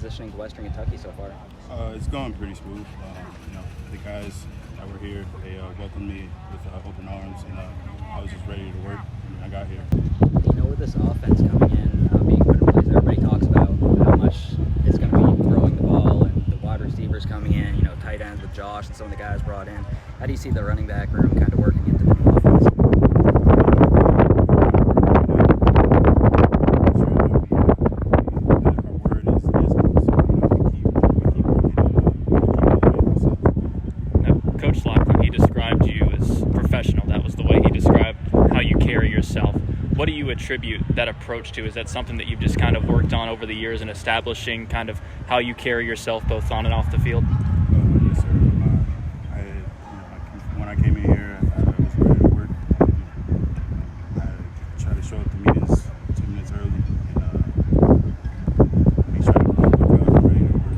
transitioning to Western Kentucky so far? It's going pretty smooth. The guys that were here, they welcomed me with open arms, and I was just ready to work when I got here. With this offense coming in, being put in place, everybody talks about how much it's going to be throwing the ball and the wide receivers coming in, tight ends with Josh and some of the guys brought in. How do you see the running back room kind of working into the new offense? Coach Lockton, he described you as professional. That was the way he described how you carry yourself. What do you attribute that approach to? Is that something that you've just kind of worked on over the years in establishing kind of how you carry yourself both on and off the field? Yes, sir. When I came in here, I was ready to work. I try to show up to meetings 10 minutes early and make sure I'm ready to work.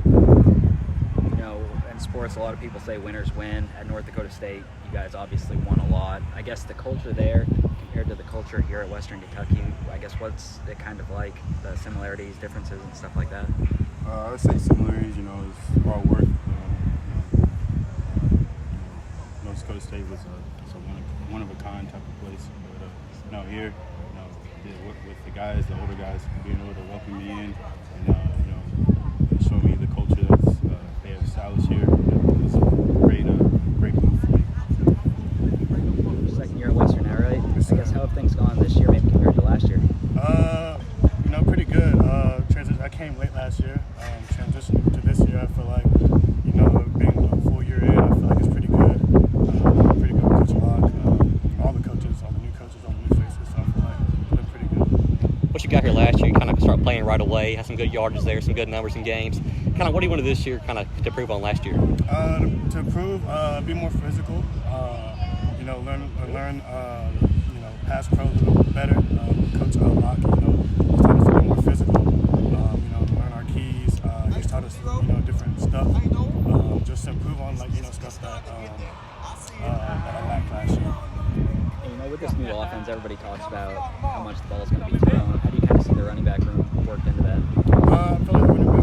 In sports, a lot of people say winners win. At North Dakota State, you guys obviously won a lot. I guess the culture there compared to the culture here at Western Kentucky, I guess what's it kind of like, the similarities, differences, and stuff like that? I would say similarities, is hard work. North Dakota State was a one-of-a-kind type of place. But here, with the guys, the older guys, being able to welcome me in and show me the culture that's they have established here, it's a great move for me. Second year at Western now, right? I guess how have things gone this year, maybe compared to last year? Pretty good. I came late last year. Transitioning to this year, I feel like, being a full year in, I feel like it's pretty good. Pretty good with Coach Locke. All the coaches, all the new coaches, all the new faces, so I feel like it's been pretty good. What you got here last year, you kind of start playing right away, had some good yardage there, some good numbers in games. Kind of what do you want to do this year kind of to improve on last year? To improve, be more physical, learn pass pro a little bit better. Coach Locke, he's taught us to be more physical, learn our keys. He's taught us, different stuff, just to improve on, stuff that I lacked last year. With this new offense, everybody talks about how much the ball is going to be thrown. How do you kind of see the running back room worked into that? I feel like we're working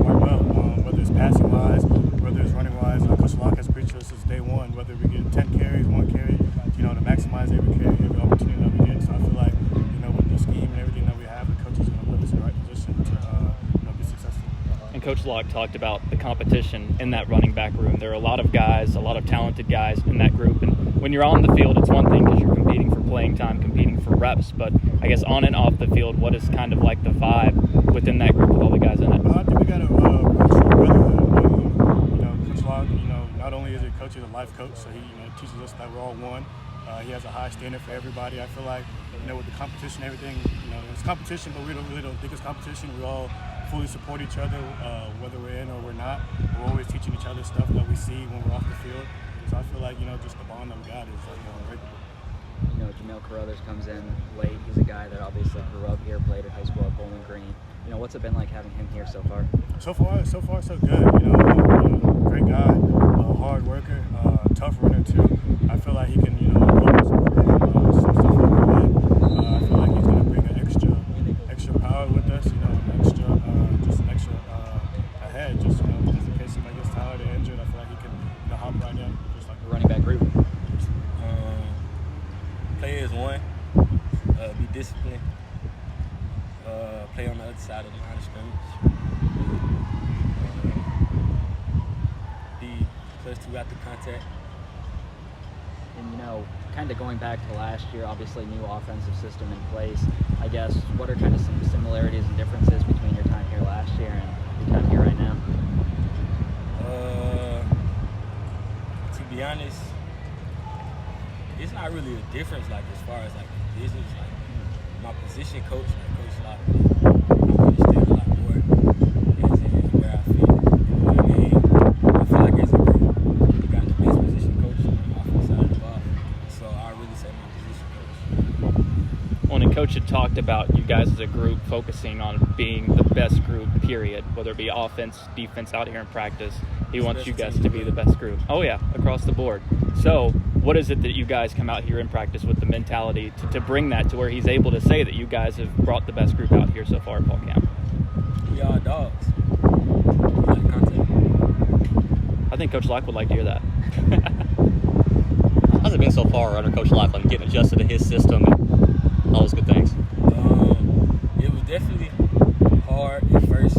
quite well, whether it's passing wise, whether it's running wise. Coach Locke has preached to us since day one, whether we get 10 carries, 1 carry, to maximize every carry, every opportunity that we get. So I feel like, with the scheme and everything that we have, the coach is going to put us in the right position to be successful. And Coach Locke talked about the competition in that running back room. There are a lot of guys, a lot of talented guys in that group. And when you're on the field, it's one thing because you're competing for playing time, competing for reps. But I guess on and off the field, what is kind of like the vibe within that group with all the guys in it? I think we got a true brotherhood. Coach Locke, not only is he a coach, he's a life coach, so he teaches us that we're all one. He has a high standard for everybody. I feel like, with the competition and everything, it's competition, but we really don't think it's competition. We all fully support each other, whether we're in or we're not. We're always teaching each other stuff that we see when we're off the field. So I feel like, just the bond that we got is unbreakable. Jamel Carruthers comes in late. He's a guy that obviously grew up here, played at high school at Bowling Green. What's it been like having him here so far? So far, so good. Great guy, hard worker, tough runner too. I feel like he can, some stuff over the leg. I feel like he's going to bring an extra power with us, an extra ahead, just in case somebody gets tired or injured. I feel like he can, hop right in, just like the running back group. Play as one, be disciplined, play on the other side of the line of scrimmage, be close to after contact. And kind of going back to last year, obviously new offensive system in place. I guess what are kind of some similarities and differences between your time here last year and your time here right now? To be honest, it's not really a difference, as far as the business, my position coach, Coach Locke, I understand a lot more as in where I fit. I feel like as a group, we got the best position coach on the offensive side of the ball, so I really say my position coach. Well, and Coach had talked about you guys as a group focusing on being the best group, period, whether it be offense, defense out here in practice. He wants you guys to be the best group. Oh, yeah, across the board. So what is it that you guys come out here in practice with the mentality to bring that to where he's able to say that you guys have brought the best group out here so far at fall camp? We all think Coach Lock would like to hear that. How's it been so far under Coach Laughlin, getting adjusted to his system and all those good things? It was definitely hard at first.